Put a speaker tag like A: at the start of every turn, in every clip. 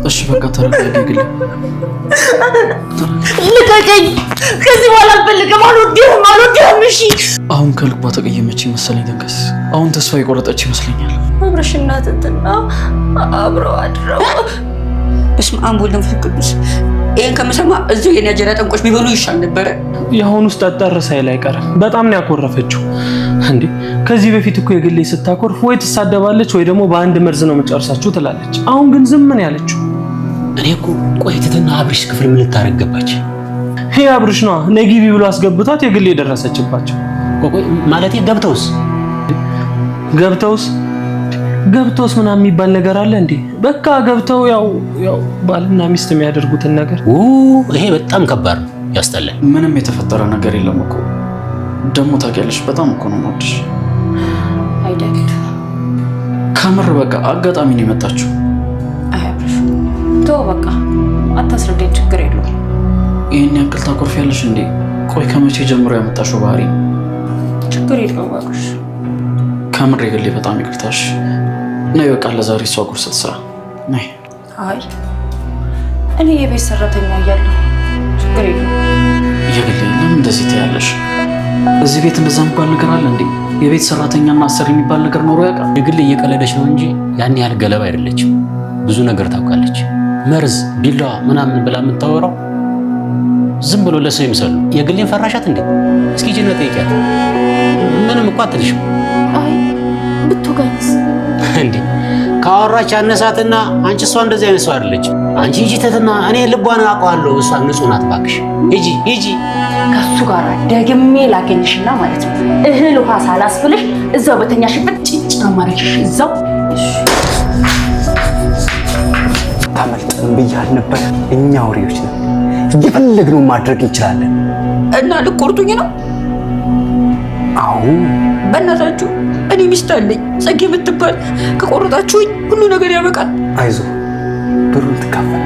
A: እሺ በቃ ተረጋጊ። ግል
B: ልቀቀኝ። ከዚህ በኋላ አልፈልግም። አልወድህም። እሺ
A: አሁን ከልቧ ተቀየመች መሰለኝ። ተንከስ አሁን ተስፋ የቆረጠች ይመስለኛል።
B: አብረሽና ትትና አብረው አድረው
C: በስመ አብ ወወልድ ወመንፈስ ቅዱስ። ይሄን ከመሰማ እዚሁ የኔ አጀራ ጠንቆች ቢበሉ ይሻል ነበረ።
D: የአሁኑ ውስጥ አጣርሳይ ላይ ቀረ። በጣም ነው ያኮረፈችው እንዴ። ከዚህ በፊት እኮ የግሌ ስታኮርፍ ወይ ትሳደባለች ወይ ደግሞ በአንድ መርዝ ነው መጨረሳችሁ ትላለች። አሁን ግን ዝም ምን ያለችው?
E: እኔ እኮ ቆይተትና አብርሽ ክፍል ምን ልታረግ ገባች?
D: ይሄ አብርሽ ነው ነጊቢ ብሎ አስገብቷት የግሌ ደረሰችባቸው።
E: ቆይ ማለቴ ገብተውስ ምናምን የሚባል ነገር አለ እንዴ? በቃ ገብተው ያው ባልና ሚስት የሚያደርጉትን ነገር። ይሄ በጣም ከባድ ነው፣ ያስጠላል።
A: ምንም የተፈጠረ ነገር የለም እኮ ደግሞ ታውቂያለሽ፣ በጣም እኮ ነው የምወድሽ።
B: አይደል?
A: ከምር በቃ አጋጣሚ ነው የመጣችው።
B: አያብርሽ ተው በቃ አታስረዳኝ፣ ችግር የለውም።
A: ይሄን ያክል ታኮርፊያለሽ እንዴ? ቆይ ከመቼ ጀምሮ ያመጣሽው ባህሪ?
B: ችግር የለውም እባክሽ።
A: ከምር የግሌ በጣም ይቅርታሽ። ነይ በቃ ለዛሬ እሷ ቁርስ ትስራ። ነይ።
B: አይ እኔ የቤት ሰራተኛ እያለሁ ችግር የለውም።
A: የግሌ ለምን እንደዚህ ትያለሽ? እዚህ ቤት እንደዛ የሚባል ነገር አለ እንዴ? የቤት ሰራተኛና አሰሪ የሚባል ነገር ኖሮ ያውቃል?
E: የግል እየቀለደች ነው እንጂ ያን ያህል ገለባ አይደለችም። ብዙ ነገር ታውቃለች። መርዝ ቢላዋ ምናምን ብላ የምታወራው ዝም ብሎ ለሰው ይምሰሉ። የግሌን ፈራሻት እንዴ? እስኪ ጅነ ጠይቂያት። ምንም እኮ አትልሽም።
B: አይ ብትወጋኝስ
E: እንዴ? ካወራች አነሳትና አንቺ እሷ እንደዚህ አይነት ሰው አይደለች። አንቺ ሂጂ ተትና እኔ ልቧን አውቀዋለሁ። እሷ ንጹህ ናት። እባክሽ ሂጂ።
B: ከሱ ጋር ደግሜ ላገኝሽና ማለት ነው እህል ውሃ ሳላስብልሽ እዛው በተኛሽበት ጭጭ ነው ማለትሽ። እዛው
F: ታመልጠን ብያል ነበር። እኛ ወሬዎች ነን፣ የፈለግነው ማድረግ እንችላለን።
C: እና ልቆርጡኝ ነው?
F: አዎ
C: በእናታችሁ እኔ ሚስት አለኝ ጽጌ የምትባል። ከቆረጣችሁኝ ሁሉ ነገር ያበቃል።
F: አይዞ ብሩን ትካፈል።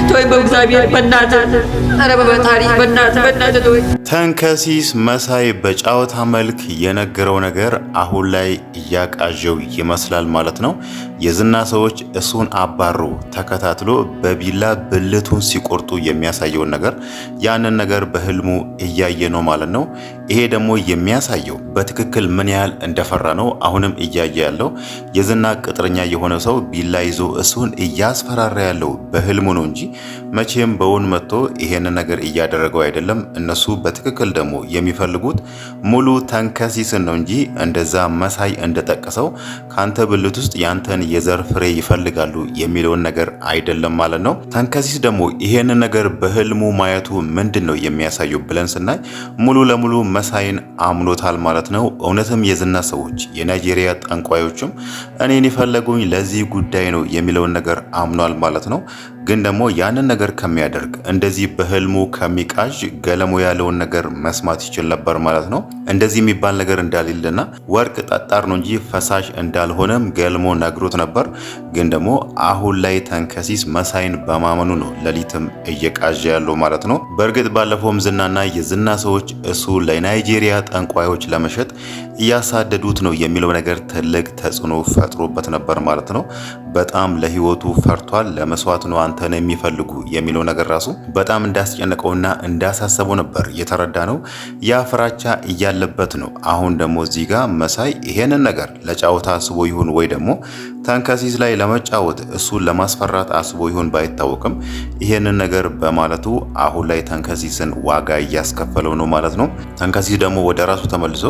C: ተወይ በእግዚአብሔር በእናትህ፣ ኧረ በፈጣሪ በእናትህ ተወይ።
G: ተንከሲስ መሳይ በጨዋታ መልክ የነገረው ነገር አሁን ላይ እያቃዠው ይመስላል ማለት ነው። የዝና ሰዎች እሱን አባሮ ተከታትሎ በቢላ ብልቱን ሲቆርጡ የሚያሳየውን ነገር ያንን ነገር በህልሙ እያየ ነው ማለት ነው። ይሄ ደግሞ የሚያሳየው በትክክል ምን ያህል እንደፈራ ነው። አሁንም እያየ ያለው የዝና ቅጥረኛ የሆነ ሰው ቢላ ይዞ እሱን እያስፈራራ ያለው በህልሙ ነው እንጂ መቼም በውን መጥቶ ይሄንን ነገር እያደረገው አይደለም። እነሱ በትክክል ደግሞ የሚፈልጉት ሙሉ ተንከሲስን ነው እንጂ እንደዛ መሳይ እንደጠቀሰው ካንተ ብልት ውስጥ ያንተን የዘር ፍሬ ይፈልጋሉ የሚለውን ነገር አይደለም ማለት ነው። ተንከሲስ ደግሞ ይሄንን ነገር በህልሙ ማየቱ ምንድን ነው የሚያሳየው ብለን ስናይ ሙሉ ለሙሉ መሳይን አምኖታል ማለት ነው። እውነትም የዝና ሰዎች የናይጄሪያ ጠንቋዮችም እኔን የፈለጉኝ ለዚህ ጉዳይ ነው የሚለውን ነገር አምኗል ማለት ነው። ግን ደግሞ ያንን ነገር ከሚያደርግ እንደዚህ በህልሙ ከሚቃዥ ገለሞ ያለውን ነገር መስማት ይችል ነበር ማለት ነው። እንደዚህ የሚባል ነገር እንዳሌለና ወርቅ ጠጣር ነው እንጂ ፈሳሽ እንዳልሆነም ገልሞ ነግሮት ነበር። ግን ደግሞ አሁን ላይ ተንከሲስ መሳይን በማመኑ ነው ሌሊትም እየቃዠ ያለው ማለት ነው። በእርግጥ ባለፈውም ዝናና የዝና ሰዎች እሱ ለናይጄሪያ ጠንቋዮች ለመሸጥ እያሳደዱት ነው የሚለው ነገር ትልቅ ተጽዕኖ ፈጥሮበት ነበር ማለት ነው። በጣም ለህይወቱ ፈርቷል። ለመስዋዕት ነው አንተን የሚፈልጉ የሚለው ነገር ራሱ በጣም እንዳስጨነቀውና እንዳሳሰበው ነበር የተረዳ ነው። ያ ፍራቻ እያለበት ነው። አሁን ደግሞ እዚህ ጋር መሳይ ይሄንን ነገር ለጫወታ አስቦ ይሁን ወይ ደግሞ ተንከሲስ ላይ ለመጫወት እሱን ለማስፈራት አስቦ ይሁን ባይታወቅም ይሄንን ነገር በማለቱ አሁን ላይ ተንከሲስን ዋጋ እያስከፈለው ነው ማለት ነው። ተንከሲስ ደግሞ ወደ ራሱ ተመልሶ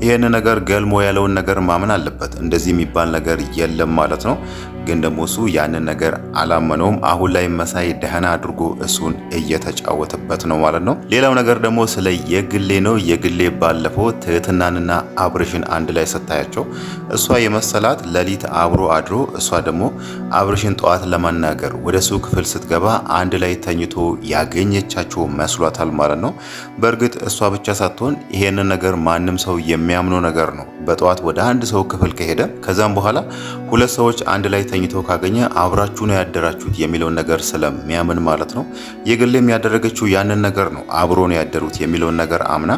G: ይሄንን ነገር ገልሞ ያለውን ነገር ማመን አለበት። እንደዚህ የሚባል ነገር የለም ማለት ነው። ግን ደግሞ እሱ ያንን ነገር አላመነውም። አሁን ላይ መሳይ ደህና አድርጎ እሱን እየተጫወተበት ነው ማለት ነው። ሌላው ነገር ደግሞ ስለ የግሌ ነው። የግሌ ባለፈው ትህትናንና አብርሽን አንድ ላይ ስታያቸው እሷ የመሰላት ሌሊት አብሮ አድሮ እሷ ደግሞ አብርሽን ጠዋት ለማናገር ወደ እሱ ክፍል ስትገባ አንድ ላይ ተኝቶ ያገኘቻቸው መስሏታል ማለት ነው። በእርግጥ እሷ ብቻ ሳትሆን ይሄንን ነገር ማንም ሰው የሚያምነው ነገር ነው። በጠዋት ወደ አንድ ሰው ክፍል ከሄደ ከዛም በኋላ ሁለት ሰዎች አንድ ላይ ተኝተው ካገኘ አብራችሁ ነው ያደራችሁት የሚለውን ነገር ስለሚያምን ማለት ነው። የግሌም ያደረገችው ያንን ነገር ነው። አብሮ ነው ያደሩት የሚለውን ነገር አምና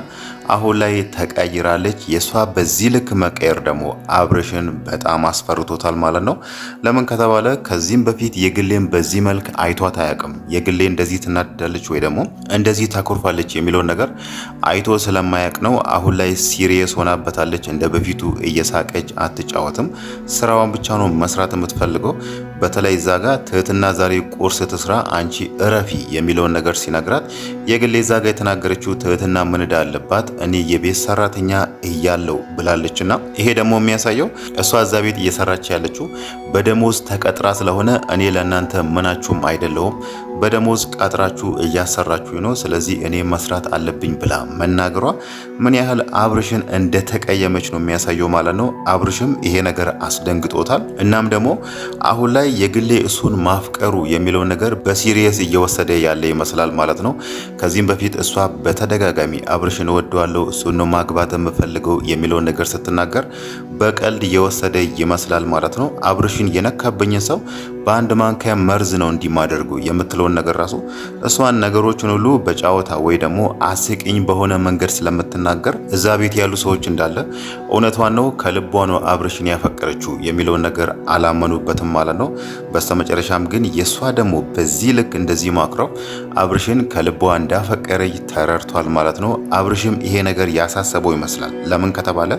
G: አሁን ላይ ተቀይራለች። የሷ በዚህ ልክ መቀየር ደግሞ አብርሽን በጣም አስፈርቶታል ማለት ነው። ለምን ከተባለ ከዚህም በፊት የግሌን በዚህ መልክ አይቷት አያውቅም። የግሌ እንደዚህ ትናደዳለች ወይ ደግሞ እንደዚህ ታኮርፋለች የሚለውን ነገር አይቶ ስለማያውቅ ነው። አሁን ላይ ሲሪየስ ሆናበታለች። እንደ በፊቱ እየሳቀች አትጫወትም። ስራዋን ብቻ ነው መስራት የምትፈልገው። በተለይ እዛ ጋ ትህትና ዛሬ ቁርስ ትስራ አንቺ እረፊ የሚለውን ነገር ሲነግራት የግሌ እዛ ጋ የተናገረችው ትህትና ምን ዕዳ አለባት እኔ የቤት ሰራተኛ እያለው ብላለችና ይሄ ደግሞ የሚያሳየው እሷ እዛ ቤት እየሰራች ያለችው በደሞዝ ተቀጥራ ስለሆነ እኔ ለእናንተ ምናችሁም አይደለሁም፣ በደሞዝ ቀጥራችሁ እያሰራችሁ ነው፣ ስለዚህ እኔ መስራት አለብኝ ብላ መናገሯ ምን ያህል አብርሽን እንደተቀየመች ነው የሚያሳየው ማለት ነው። አብርሽም ይሄ ነገር አስደንግጦታል። እናም ደግሞ አሁን ላይ የግሌ እሱን ማፍቀሩ የሚለውን ነገር በሲሪየስ እየወሰደ ያለ ይመስላል ማለት ነው። ከዚህም በፊት እሷ በተደጋጋሚ አብርሽን እወደዋለሁ፣ እሱን ነው ማግባት የምፈልገው የሚለውን ነገር ስትናገር በቀልድ እየወሰደ ይመስላል ማለት ነው። አብርሽን የነካብኝን ሰው በአንድ ማንኪያ መርዝ ነው እንዲማደርጉ የምትለውን ነገር ራሱ እሷን ነገሮችን ሁሉ በጫወታ ወይ ደግሞ አስቂኝ በሆነ መንገድ ስለምትናገር እዛ ቤት ያሉ ሰዎች እንዳለ እውነቷን ነው ከልቧ ነው አብርሽን ያፈቀረችው የሚለውን ነገር አላመኑበትም ማለት ነው። በስተመጨረሻም ግን የሷ ደግሞ በዚህ ልክ እንደዚህ ማቅረብ አብርሽን ከልቧ እንዳፈቀረች ተረድቷል ማለት ነው። አብርሽም ይሄ ነገር ያሳሰበው ይመስላል። ለምን ከተባለ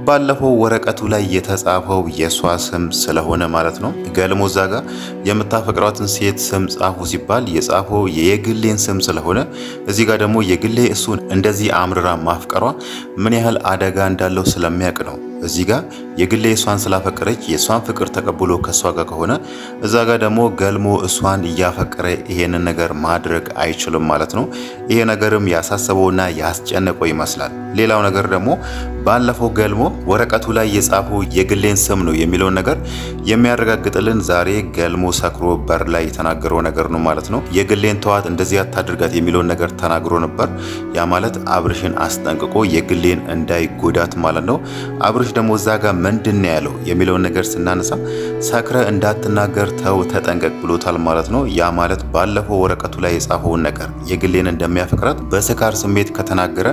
G: ባለፈው ወረቀቱ ላይ የተጻፈው የሷ ስም ስለሆነ ማለት ነው። ገልሞ ዛጋ የምታፈቅራትን ሴት ስም ጻፉ ሲባል የጻፈው የግሌን ስም ስለሆነ እዚህ ጋር ደግሞ የግሌ እሱን እንደዚህ አምርራ ማፍቀሯ ምን ያህል አደጋ እንዳለው ስለሚያውቅ ነው። እዚህ ጋር የግሌ እሷን ስላፈቀረች የእሷን ፍቅር ተቀብሎ ከሷ ጋር ከሆነ እዛ ጋር ደግሞ ገልሞ እሷን እያፈቀረ ይሄንን ነገር ማድረግ አይችልም ማለት ነው። ይሄ ነገርም ያሳሰበውና ያስጨነቀው ይመስላል። ሌላው ነገር ደግሞ ባለፈው ገልሞ ወረቀቱ ላይ የጻፈው የግሌን ስም ነው የሚለውን ነገር የሚያረጋግጥልን ዛሬ ገልሞ ሰክሮ በር ላይ የተናገረው ነገር ነው ማለት ነው። የግሌን ተዋት እንደዚህ አታድርጋት የሚለውን ነገር ተናግሮ ነበር። ያ ማለት አብርሽን አስጠንቅቆ የግሌን እንዳይጎዳት ማለት ነው። አብርሽ ደግሞ እዛ ጋር ምንድን ነው ያለው የሚለውን ነገር ስናነሳ ሰክረ እንዳትናገር ተው ተጠንቀቅ ብሎታል ማለት ነው። ያ ማለት ባለፈው ወረቀቱ ላይ የጻፈውን ነገር የግሌን እንደሚያፈቅራት በስካር ስሜት ከተናገረ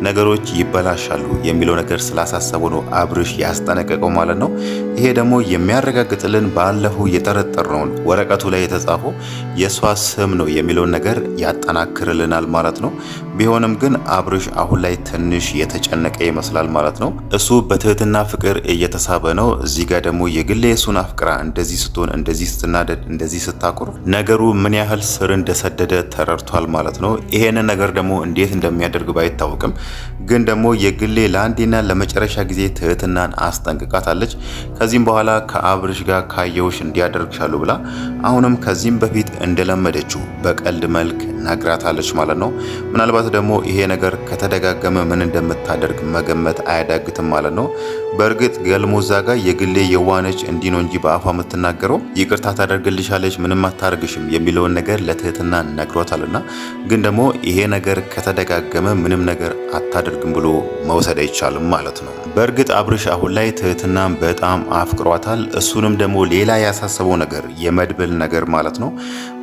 G: ነገሮች ይበላሻሉ የሚለው ነገር ስላሳሰበው ነው አብርሽ ያስጠነቀቀው ማለት ነው። ይሄ ደግሞ የሚያረጋግጥልን ባለፈው የጠረጠርነውን ወረቀቱ ላይ የተጻፈው የሷ ስም ነው የሚለውን ነገር ያጠናክርልናል ማለት ነው። ቢሆንም ግን አብርሽ አሁን ላይ ትንሽ የተጨነቀ ይመስላል ማለት ነው። እሱ በትህትና ፍቅር እየተሳበ ነው። እዚህ ጋር ደግሞ የግሌ እሱን አፍቅራ እንደዚህ ስትሆን፣ እንደዚህ ስትናደድ፣ እንደዚህ ስታቁር ነገሩ ምን ያህል ስር እንደሰደደ ተረድቷል ማለት ነው። ይሄንን ነገር ደግሞ እንዴት እንደሚያደርግ ባይታወቅም ግን ደግሞ የግሌ ለአንዴና ለመጨረሻ ጊዜ ትህትናን አስጠንቅቃታለች። ከዚህም በኋላ ከአብርሽ ጋር ካየውሽ እንዲያደርግሻሉ ብላ አሁንም ከዚህም በፊት እንደለመደችው በቀልድ መልክ ነግራታለች ማለት ነው። ምናልባት ደግሞ ይሄ ነገር ከተደጋገመ ምን እንደምታደርግ መገመት አያዳግትም ማለት ነው። በእርግጥ ገልሞ ዛጋ የግሌ የዋነች እንዲህ ነው እንጂ በአፏ የምትናገረው ይቅርታ ታደርግልሻለች ምንም አታርግሽም የሚለውን ነገር ለትህትና ነግሯታልና ግን ደግሞ ይሄ ነገር ከተደጋገመ ምንም ነገር አታደርግም ብሎ መውሰድ አይቻልም ማለት ነው። በእርግጥ አብርሽ አሁን ላይ ትህትናን በጣም አፍቅሯታል። እሱንም ደግሞ ሌላ ያሳሰበው ነገር የመድብል ነገር ማለት ነው።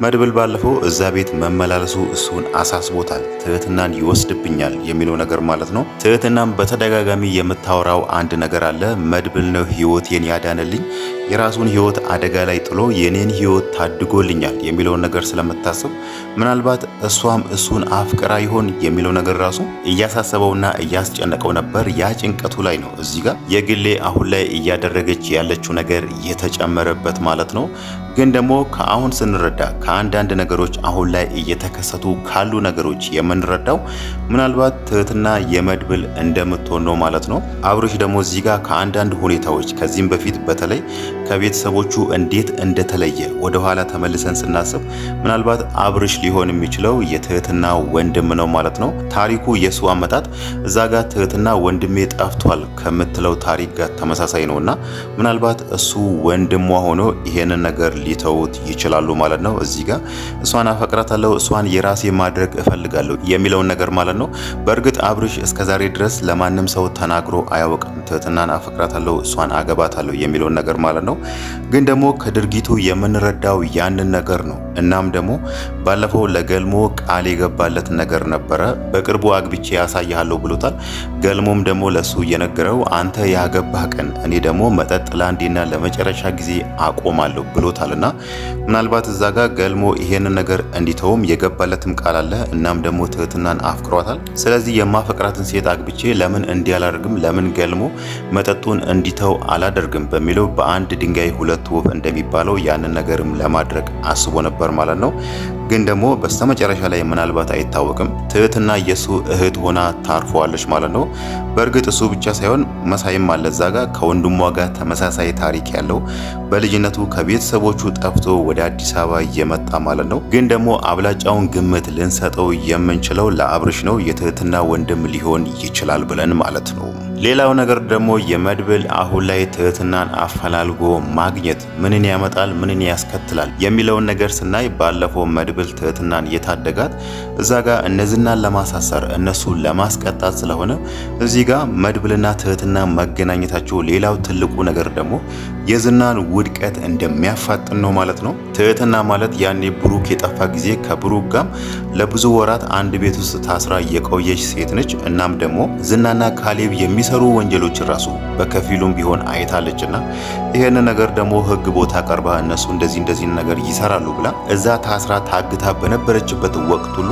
G: መድብል ባለፈው እዛ ቤት መመላለሱ እሱን አሳስቦታል። ትህትናን ይወስድብኛል የሚለው ነገር ማለት ነው። ትህትናን በተደጋጋሚ የምታወራው አንድ ነገር አለ። መድብል ነው ህይወቴን ያዳነልኝ፣ የራሱን ህይወት አደጋ ላይ ጥሎ የኔን ህይወት ታድጎልኛል የሚለውን ነገር ስለምታስብ ምናልባት እሷም እሱን አፍቅራ ይሆን የሚለው ነገር ራሱ እያሳሰበውና እያስጨነቀው ነበር። ያ ጭንቀቱ ላይ ነው እዚህ ጋር የግሌ አሁን ላይ እያደረገች ያለችው ነገር የተጨመረበት ማለት ነው። ግን ደግሞ ከአሁን ስንረዳ ከአንዳንድ ነገሮች አሁን ላይ እየተከሰቱ ካሉ ነገሮች የምንረዳው ምናልባት ትህትና የመድብል እንደምትሆን ነው ማለት ነው። አብርሽ ደግሞ እዚህ ጋር ከአንዳንድ ሁኔታዎች ከዚህም በፊት በተለይ ከቤተሰቦቹ እንዴት እንደተለየ ወደኋላ ተመልሰን ስናስብ ምናልባት አብርሽ ሊሆን የሚችለው የትህትና ወንድም ነው ማለት ነው። ታሪኩ የሱ አመጣጥ እዛ ጋር ትህትና ወንድሜ ጠፍቷል ከምትለው ታሪክ ጋር ተመሳሳይ ነውና ምናልባት እሱ ወንድሟ ሆኖ ይሄንን ነገር ሊተውት ይችላሉ ማለት ነው። እዚህ ጋር እሷን አፈቅራታለሁ፣ እሷን የራሴ ማድረግ እፈልጋለሁ የሚለውን ነገር ማለት ነው። በእርግጥ አብርሽ እስከዛሬ ድረስ ለማንም ሰው ተናግሮ አያውቅም። ትህትናን አፈቅራታለሁ፣ እሷን አገባታለሁ የሚለውን ነገር ማለት ነው። ግን ደግሞ ከድርጊቱ የምንረዳው ያንን ነገር ነው። እናም ደግሞ ባለፈው ለገልሞ ቃል የገባለት ነገር ነበረ። በቅርቡ አግብቼ ያሳያለሁ ብሎታል። ገልሞም ደግሞ ለሱ የነገረው አንተ ያገባህ ቀን እኔ ደግሞ መጠጥ ለአንዴና ለመጨረሻ ጊዜ አቆማለሁ ብሎታልና ምናልባት እዛ ጋር ገልሞ ይሄንን ነገር እንዲተውም የገባለትም ቃል አለ። እናም ደግሞ ትህትናን አፍቅሯታል። ስለዚህ የማፈቅራትን ሴት አግብቼ ለምን እንዲህ አላደርግም፣ ለምን ገልሞ መጠጡን እንዲተው አላደርግም በሚለው በአንድ ድንጋይ ሁለት ወፍ እንደሚባለው ያንን ነገርም ለማድረግ አስቦ ነበር ማለት ነው። ግን ደግሞ በስተመጨረሻ ላይ ምናልባት አይታወቅም ትህትና የሱ እህት ሆና ታርፈዋለች ማለት ነው። በእርግጥ እሱ ብቻ ሳይሆን መሳይም አለ እዛ ጋር ከወንድሟ ጋር ተመሳሳይ ታሪክ ያለው በልጅነቱ ከቤተሰቦቹ ጠፍቶ ወደ አዲስ አበባ እየመጣ ማለት ነው። ግን ደግሞ አብላጫውን ግምት ልንሰጠው የምንችለው ለአብርሽ ነው። የትህትና ወንድም ሊሆን ይችላል ብለን ማለት ነው። ሌላው ነገር ደግሞ የመድብል አሁን ላይ ትህትናን አፈላልጎ ማግኘት ምንን ያመጣል፣ ምንን ያስከትላል የሚለውን ነገር ስናይ ባለፈው መድብል ትህትናን የታደጋት እዛ ጋር እነዝናን ለማሳሰር እነሱ ለማስቀጣት ስለሆነ እዚህ ጋር መድብልና ትህትና መገናኘታቸው ሌላው ትልቁ ነገር ደግሞ የዝናን ውድቀት እንደሚያፋጥን ነው ማለት ነው። ትህትና ማለት ያኔ ብሩክ የጠፋ ጊዜ ከብሩክ ጋር ለብዙ ወራት አንድ ቤት ውስጥ ታስራ የቆየች ሴት ነች። እናም ደግሞ ዝናና ካሌብ የሚሰሩ ወንጀሎች ራሱ በከፊሉም ቢሆን አይታለችና ይሄን ነገር ደግሞ ህግ ቦታ ቀርባ እነሱ እንደዚህ ነገር ይሰራሉ ብላ እዛ ታስራ ታግታ በነበረችበት ወቅት ሁሉ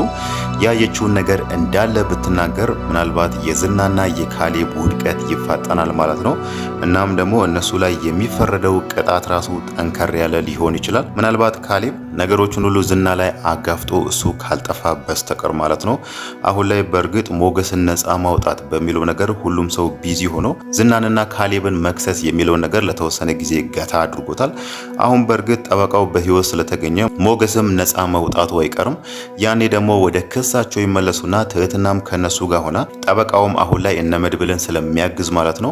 G: ያየችውን ነገር እንዳለ ብትናገር ምናልባት የዝናና የካሌብ ውድቀት ይፋጠናል ማለት ነው። እናም ደግሞ እነሱ ላይ የሚፈረደው ቅጣት ራሱ ጠንከር ያለ ሊሆን ይችላል። ምናልባት ካሌብ ነገሮችን ሁሉ ዝና ላይ አጋፍጦ እሱ ካልጠፋ በስተቀር ማለት ነው። አሁን ላይ በእርግጥ ሞገስን ነፃ ማውጣት በሚለው ነገር ሁሉም ሰው ቢዚ ሆኖ ዝናንና ካሌብን መክሰስ የሚለውን ነገር ለተወሰነ ጊዜ ገታ አድርጎታል። አሁን በእርግጥ ጠበቃው በህይወት ስለተገኘ ሞገስም ነፃ መውጣቱ አይቀርም። ያኔ ደግሞ ወደ ክሳቸው ይመለሱና ትህትናም ከነሱ ጋር ሆና ጠበቃውም አሁን ላይ እነ መድብልን ስለሚያግዝ ማለት ነው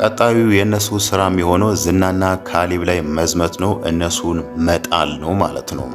G: ቀጣዩ የነሱ ስራ የሚሆነው ዝናና ካሌብ ላይ መዝመት ነው፣ እነሱን መጣል ነው ማለት ነው።